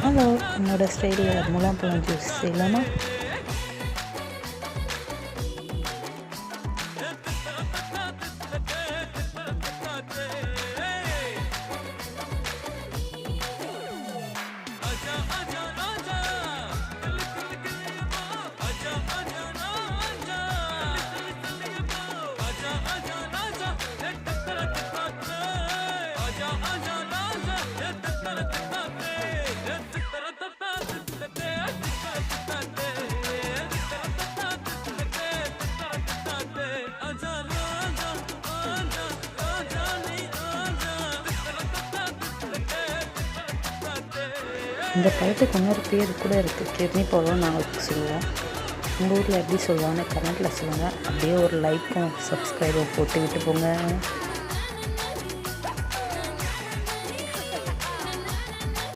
Hello, என்னோடய ஸ்டைலில் முலாம்பழம் juice செய்யலாமா? இந்த பழத்துக்கு இன்னொரு பேர் கூட இருக்குது, கிர்னி பழம் நாங்கள் சொல்லுவோம். உங்கள் ஊரில் எப்படி சொல்லுவாங்கன்னு கமெண்ட்டில் சொல்லுங்கள். அப்படியே ஒரு லைக்கும் சப்ஸ்கிரைபும் போட்டு விட்டு போங்க.